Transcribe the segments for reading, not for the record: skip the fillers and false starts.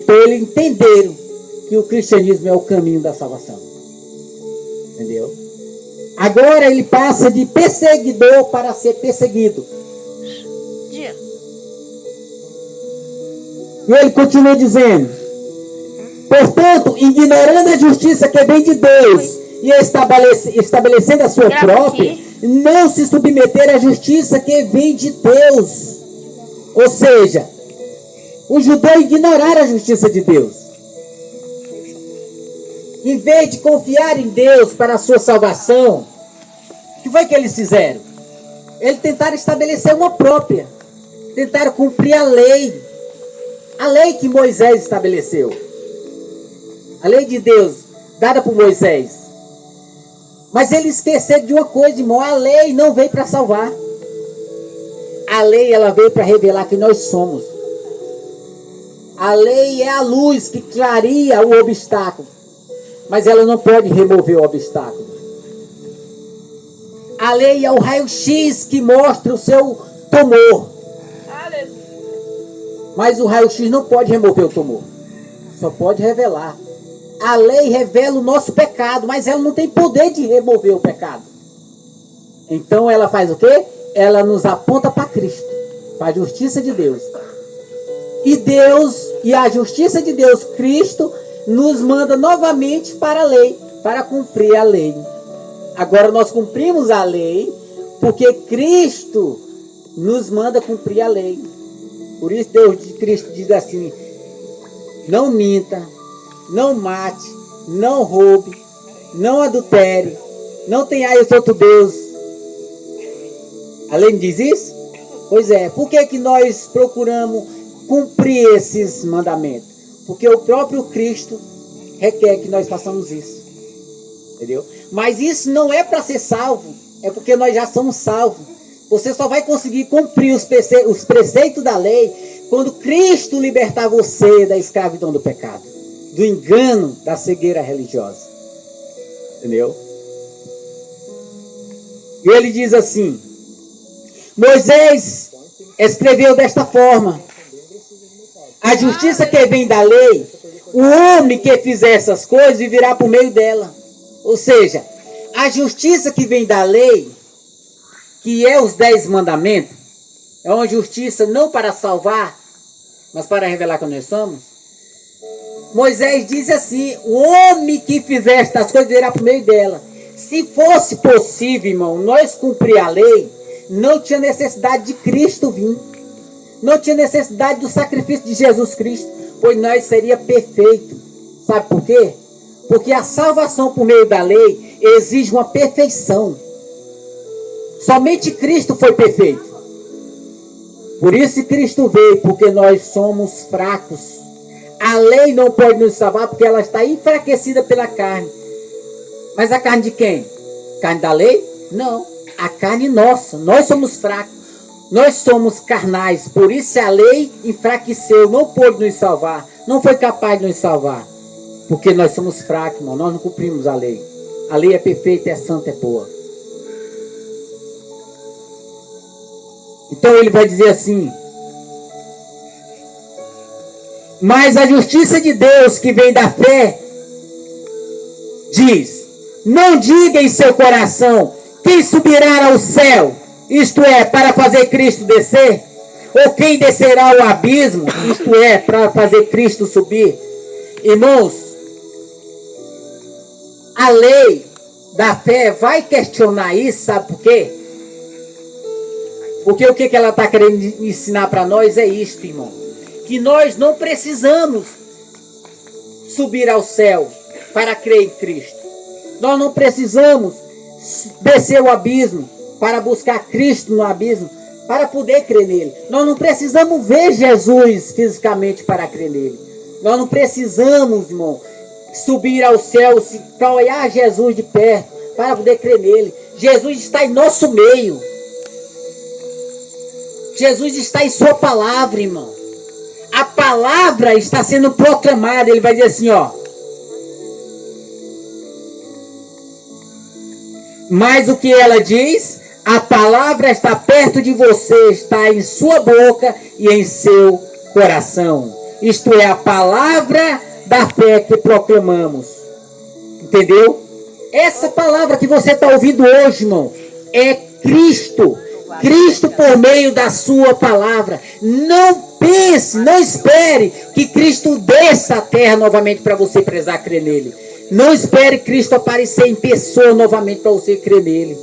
Então eles entenderam que o cristianismo é o caminho da salvação. Entendeu? Agora ele passa de perseguidor para ser perseguido. E ele continua dizendo: portanto, ignorando a justiça que vem de Deus e estabelecendo a sua própria, não se submeter à justiça que vem de Deus. Ou seja, os judeus ignoraram a justiça de Deus. Em vez de confiar em Deus para a sua salvação, o que foi que eles fizeram? Eles tentaram estabelecer uma própria. Tentaram cumprir a lei. A lei que Moisés estabeleceu. A lei de Deus, dada por Moisés. Mas eles esqueceram de uma coisa, irmão. A lei não veio para salvar. A lei, ela veio para revelar que nós somos. A lei é a luz que clareia o obstáculo. Mas ela não pode remover o obstáculo. A lei é o raio-x que mostra o seu tumor. Mas o raio-x não pode remover o tumor. Só pode revelar. A lei revela o nosso pecado, mas ela não tem poder de remover o pecado. Então ela faz o quê? Ela nos aponta para Cristo, para a justiça de Deus. E Deus, e a justiça de Deus, Cristo, nos manda novamente para a lei, para cumprir a lei. Agora nós cumprimos a lei, porque Cristo nos manda cumprir a lei. Por isso Deus de Cristo diz assim: não minta, não mate, não roube, não adultere, não tenhais outro Deus. A lei não diz isso? Pois é, por que nós procuramos cumprir esses mandamentos? Porque o próprio Cristo requer que nós façamos isso. Entendeu? Mas isso não é para ser salvo, é porque nós já somos salvos. Você só vai conseguir cumprir os preceitos da lei quando Cristo libertar você da escravidão do pecado, do engano, da cegueira religiosa. Entendeu? E ele diz assim: Moisés escreveu desta forma: a justiça que vem da lei, o homem que fizer essas coisas viverá por meio dela. Ou seja, a justiça que vem da lei, que é os 10 mandamentos, é uma justiça não para salvar, mas para revelar quem nós somos. Moisés diz assim: o homem que fizer estas coisas viverá por meio dela. Se fosse possível, irmão, nós cumprir a lei, não tinha necessidade de Cristo vir. Não tinha necessidade do sacrifício de Jesus Cristo, pois nós seria perfeito. Sabe por quê? Porque a salvação por meio da lei exige uma perfeição. Somente Cristo foi perfeito. Por isso Cristo veio, porque nós somos fracos. A lei não pode nos salvar porque ela está enfraquecida pela carne. Mas a carne de quem? Carne da lei? Não. A carne nossa. Nós somos fracos. Nós somos carnais. Por isso a lei enfraqueceu. Não pôde nos salvar. Não foi capaz de nos salvar. Porque nós somos fracos, irmão. Nós não cumprimos a lei. A lei é perfeita, é santa, é boa. Então ele vai dizer assim: mas a justiça de Deus que vem da fé diz: não diga em seu coração: quem subirá ao céu, isto é, para fazer Cristo descer? Ou quem descerá ao abismo, isto é, para fazer Cristo subir? Irmãos, a lei da fé vai questionar isso, sabe por quê? Porque o que ela está querendo ensinar para nós é isto, irmão: que nós não precisamos subir ao céu para crer em Cristo. Nós não precisamos descer o abismo para buscar Cristo no abismo, para poder crer nele. Nós não precisamos ver Jesus fisicamente para crer nele. Nós não precisamos, irmão, subir ao céu para olhar Jesus de perto, para poder crer nele. Jesus está em nosso meio. Jesus está em sua palavra, irmão. A palavra está sendo proclamada. Ele vai dizer assim, ó: mas o que ela diz? A palavra está perto de você, está em sua boca e em seu coração. isto é, a palavra da fé que proclamamos. Entendeu? Essa palavra que você está ouvindo hoje, irmão, é Cristo. Cristo por meio da sua palavra. Não pense, não espere que Cristo desça à terra novamente para você precisar crer nele. Não espere Cristo aparecer em pessoa novamente para você crer nele.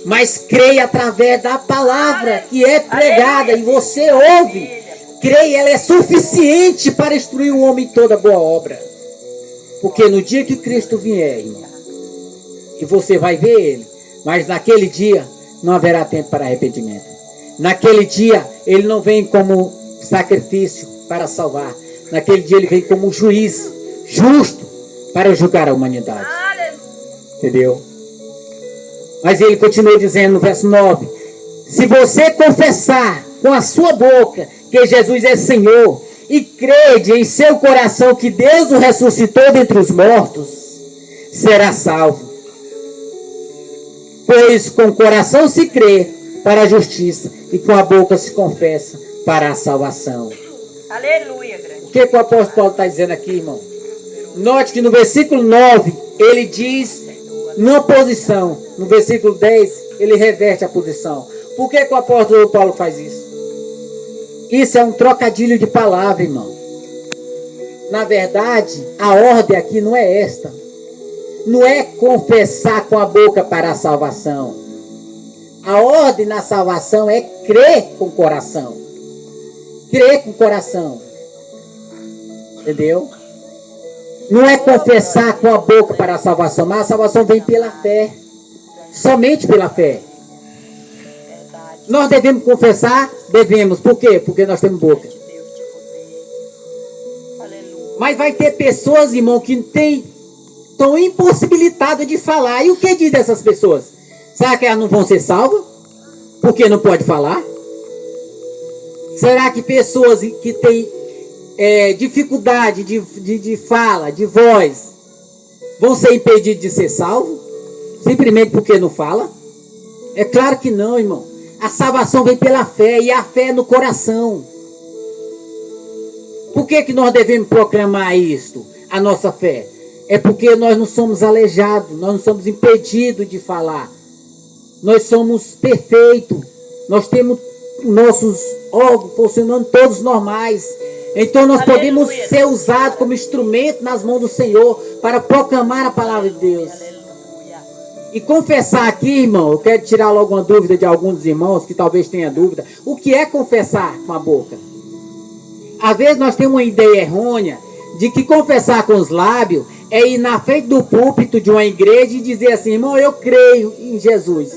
Mas creia através da palavra que é pregada e você ouve. Creia, ela é suficiente para instruir o homem em toda boa obra. Porque no dia que Cristo vier, irmão, e você vai ver ele, mas naquele dia não haverá tempo para arrependimento. Naquele dia ele não vem como sacrifício para salvar. Naquele dia ele vem como juiz justo para julgar a humanidade. Entendeu? Mas ele continua dizendo no verso 9: se você confessar com a sua boca que Jesus é Senhor e crede em seu coração que Deus o ressuscitou dentre os mortos, será salvo. Pois com o coração se crê para a justiça e com a boca se confessa para a salvação. Aleluia, grande. O que o apóstolo Paulo está dizendo aqui, irmão? Note que no versículo 9, ele diz numa posição. No versículo 10, ele reverte a posição. Por que o apóstolo Paulo faz isso? Isso é um trocadilho de palavra, irmão. Na verdade, a ordem aqui não é esta. Não é confessar com a boca para a salvação. A ordem na salvação é crer com o coração. Crer com o coração. Entendeu? Não é confessar com a boca para a salvação, mas a salvação vem pela fé. Somente pela fé. Nós devemos confessar? Devemos. Por quê? Porque nós temos boca. Mas vai ter pessoas, irmão, que estão impossibilitadas de falar. E o que diz dessas pessoas? Será que elas não vão ser salvas? Porque não pode falar? Será que pessoas que têm dificuldade de fala, de voz, vão ser impedidas de ser salvos? Simplesmente porque não fala? É claro que não, irmão. A salvação vem pela fé, e a fé é no coração. Por que nós devemos proclamar isto, a nossa fé? É porque nós não somos aleijados, nós não somos impedidos de falar. Nós somos perfeitos, nós temos nossos órgãos funcionando todos normais. Então nós podemos ser usados como instrumento nas mãos do Senhor para proclamar a palavra de Deus. E confessar aqui, irmão, eu quero tirar logo uma dúvida de alguns dos irmãos que talvez tenha dúvida. O que é confessar com a boca? Às vezes nós temos uma ideia errônea de que confessar com os lábios é ir na frente do púlpito de uma igreja e dizer assim: irmão, eu creio em Jesus.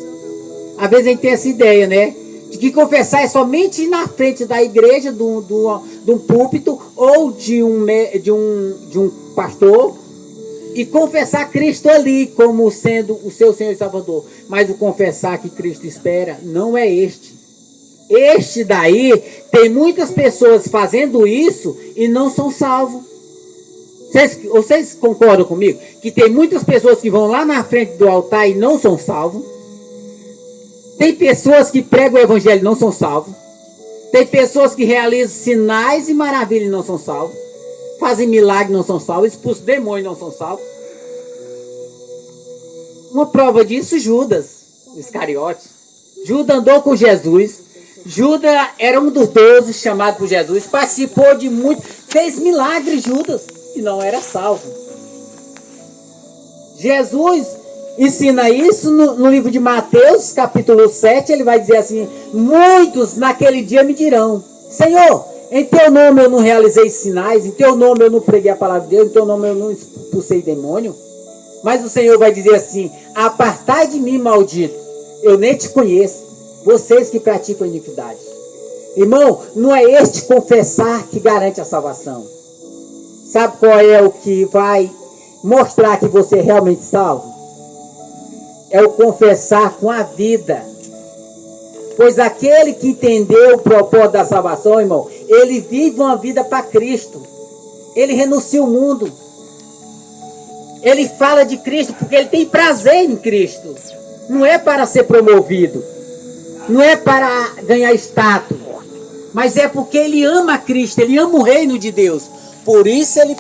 Às vezes a gente tem essa ideia, né? De que confessar é somente ir na frente da igreja, de um púlpito ou de um pastor, e confessar Cristo ali como sendo o seu Senhor e Salvador. Mas o confessar que Cristo espera não é este. Este daí, tem muitas pessoas fazendo isso e não são salvos. Vocês concordam comigo? Que tem muitas pessoas que vão lá na frente do altar e não são salvos. Tem pessoas que pregam o evangelho e não são salvos. Tem pessoas que realizam sinais e maravilhas e não são salvos. Fazem milagres e não são salvos. Expulsam demônios e não são salvos. Uma prova disso, Judas Iscariote. Judas andou com Jesus. Judas era um dos 12 chamados por Jesus. Participou de muito. Fez milagres, Judas. E não era salvo. Jesus ensina isso no livro de Mateus, capítulo 7. Ele vai dizer assim: muitos naquele dia me dirão: Senhor, em teu nome eu não realizei sinais, em teu nome eu não preguei a palavra de Deus, em teu nome eu não expulsei demônio. Mas o Senhor vai dizer assim: apartai de mim, maldito, eu nem te conheço, vocês que praticam iniquidade. Irmão, não é este confessar que garante a salvação. Sabe qual é o que vai mostrar que você é realmente salvo? É o confessar com a vida. Pois aquele que entendeu o propósito da salvação, irmão, ele vive uma vida para Cristo. Ele renuncia o mundo. Ele fala de Cristo porque ele tem prazer em Cristo. Não é para ser promovido. Não é para ganhar status. Mas é porque ele ama Cristo, ele ama o reino de Deus. Por isso ele